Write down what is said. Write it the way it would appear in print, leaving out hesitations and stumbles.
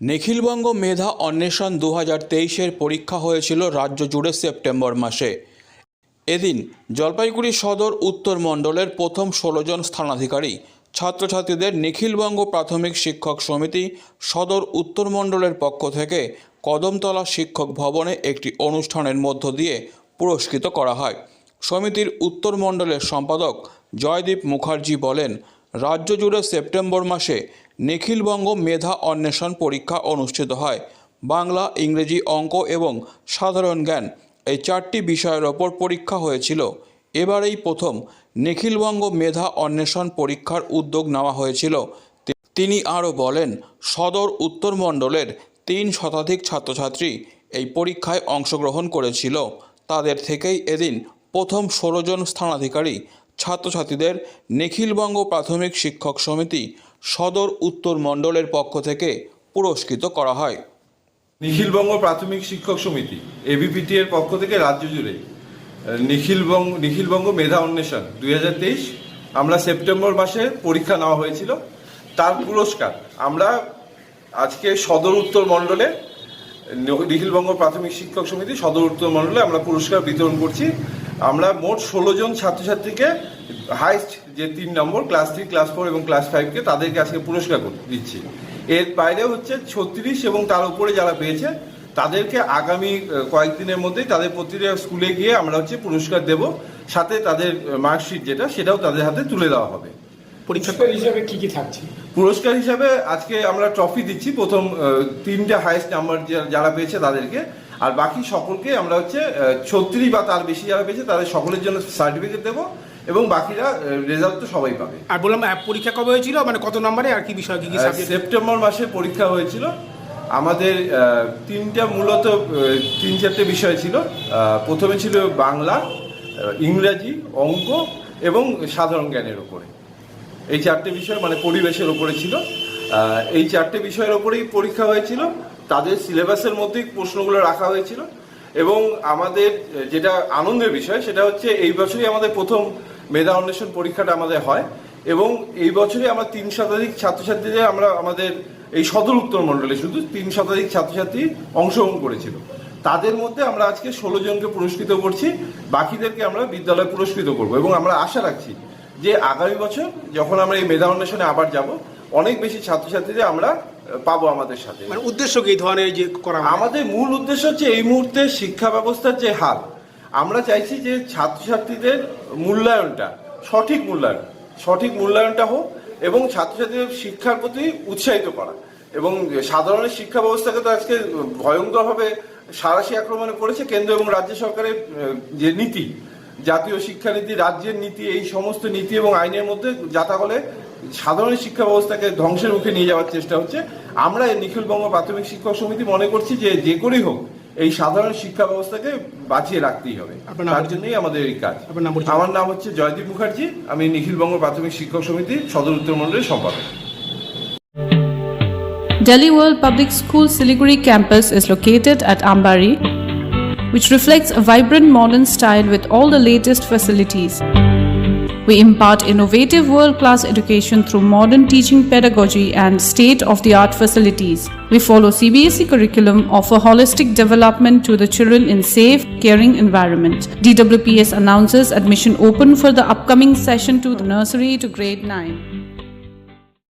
নিখিলবঙ্গ মেধা অন্বেষণ 2023-এর পরীক্ষা হয়েছিল রাজ্য জুড়ে সেপ্টেম্বর মাসে। এদিন জলপাইগুড়ি সদর উত্তর মণ্ডলের প্রথম 16 জন স্থানাধিকারী ছাত্রছাত্রীদের নিখিলবঙ্গ প্রাথমিক শিক্ষক সমিতি সদর উত্তর মণ্ডলের পক্ষ থেকে কদমতলা শিক্ষক ভবনে একটি অনুষ্ঠানের মধ্য দিয়ে পুরস্কৃত করা হয়। সমিতির উত্তর মণ্ডলের সম্পাদক জয়দীপ মুখার্জি বলেন, রাজ্য জুড়ে সেপ্টেম্বর মাসে নিখিলবঙ্গ মেধা অন্বেষণ পরীক্ষা অনুষ্ঠিত হয়। বাংলা, ইংরেজি, অঙ্ক এবং সাধারণ জ্ঞান এই 4টি বিষয়ের ওপর পরীক্ষা হয়েছিল। এবারেই প্রথম নিখিলবঙ্গ মেধা অন্বেষণ পরীক্ষার উদ্যোগ নেওয়া হয়েছিল। তিনি আরও বলেন, সদর উত্তর মণ্ডলের 3 শতাধিক ছাত্রছাত্রী এই পরীক্ষায় অংশগ্রহণ করেছিল। তাদের থেকেই এদিন প্রথম 16 জন স্থানাধিকারী ছাত্রছাত্রীদের নিখিলবঙ্গ প্রাথমিক শিক্ষক সমিতি সদর উত্তর মণ্ডলের পক্ষ থেকে পুরস্কৃত করা হয়। নিখিলবঙ্গ প্রাথমিক শিক্ষক সমিতি এবিপিটি এর পক্ষ থেকে রাজ্য জুড়ে নিখিলবঙ্গ মেধা অন্বেষণ 2023 আমরা সেপ্টেম্বর মাসে পরীক্ষা নেওয়া হয়েছিল। তার পুরস্কার আমরা আজকে সদর উত্তর মণ্ডলে নিখিলবঙ্গ প্রাথমিক শিক্ষক সমিতি সদর উত্তর মণ্ডলে আমরা পুরস্কার বিতরণ করছি। আমরা মোট 16 জন ছাত্রছাত্রীকে হাইস্ট যে 3 নম্বর ক্লাস 3, ক্লাস 4 এবং ক্লাস 5কে তাদেরকে আজকে পুরস্কার দিচ্ছি। এর বাইরে হচ্ছে 36 এবং তার উপরে যারা পেয়েছে তাদেরকে আগামী কয়েকদিনের মধ্যেই তাদের প্রতিটা স্কুলে গিয়ে আমরা পুরস্কার দেব, সাথে তাদের মার্কশিট সেটাও তাদের হাতে তুলে দেওয়া হবে। পুরস্কার হিসাবে কি কি থাকছে? পুরস্কার হিসাবে আজকে আমরা ট্রফি দিচ্ছি প্রথম 3টে হাইস্ট নাম্বার যারা পেয়েছে তাদেরকে, আর বাকি সকলকে আমরা 36 বা তার বেশি যারা পেয়েছে তাদের সকলের জন্য সার্টিফিকেট দেবো এবং বাকিরা রেজাল্ট তো সবাই পাবে। আর বললাম পরীক্ষা কবে হয়েছিল, মানে কত নম্বরে আর কি বিষয় কি সাবজেক্ট? সেপ্টেম্বর মাসে পরীক্ষা হয়েছিল। আমাদের মূলত 3-4টে বিষয় ছিল। প্রথমে ছিল বাংলা, ইংরাজি, অঙ্ক এবং সাধারণ জ্ঞানের উপরে। এই 4টে বিষয় মানে পরিবেশের উপরে ছিল। এই 4টে বিষয়ের ওপরেই পরীক্ষা হয়েছিল। তাদের সিলেবাসের মধ্যেই প্রশ্নগুলো রাখা হয়েছিল এবং আমাদের যেটা আনন্দের বিষয় সেটা হচ্ছে এই বছরই আমাদের প্রথম মেধা অন্বেষণ পরীক্ষাটা আমাদের হয় এবং এই বছরই আমরা 3 শতাধিক ছাত্রছাত্রীদের আমরা আমাদের এই সদর উত্তর মণ্ডলে শুধু 3 শতাধিক ছাত্রছাত্রী অংশগ্রহণ করেছিল। তাদের মধ্যে আমরা আজকে 16 জনকে পুরস্কৃত করছি, বাকিদেরকে আমরা বিদ্যালয়ে পুরস্কৃত করব এবং আমরা আশা রাখছি যে আগামী বছর যখন আমরা এই মেধা অন্বেষণে আবার যাব অনেক বেশি ছাত্রছাত্রীদের আমরা পাবো আমাদের সাথে। মানে উদ্দেশ্য কি এই ধরনের যে করা? আমাদের মূল উদ্দেশ্য হচ্ছে এই মুহূর্তে শিক্ষা ব্যবস্থার যে হাল, আমরা চাইছি যে ছাত্রছাত্রীদের মূল্যায়নটা সঠিক মূল্যায়নটা হোক এবং ছাত্রছাত্রীদের শিক্ষার প্রতি উৎসাহিত করা। এবং সাধারণ শিক্ষা ব্যবস্থাকে তো আজকে ভয়ঙ্করভাবে সাঁড়াশি আক্রমণে পড়েছে কেন্দ্র এবং রাজ্য সরকারের যে নীতি, জাতীয় শিক্ষানীতি, রাজ্যের নীতি, এই সমস্ত নীতি এবং আইনের মধ্যে যাতা হলে সাধারণ শিক্ষা ব্যবস্থাকে ধ্বংসের মুখে নিয়ে যাওয়ার চেষ্টা হচ্ছে। আমরা এই নিখিলবঙ্গ প্রাথমিক শিক্ষক সমিতি মনে করছি যে করেই হোক এই সাধারণ শিক্ষা ব্যবস্থাকে বাঁচিয়ে রাখতেই হবে, তার জন্যই আমাদের এই কাজ। আমার নাম হচ্ছে জয়দীপ মুখার্জি, আমি নিখিলবঙ্গ প্রাথমিক শিক্ষক সমিতি সদর উত্তর মণ্ডলের সম্পাদক। Delhi World Public School Siliguri campus is located at Ambari, which reflects a vibrant modern style with all the latest facilities. We impart innovative world-class education through modern teaching pedagogy and state-of-the-art facilities. We follow CBSE curriculum, offer holistic development to the children in safe, caring environment. DWPS announces admission open for the upcoming session to the nursery to grade 9.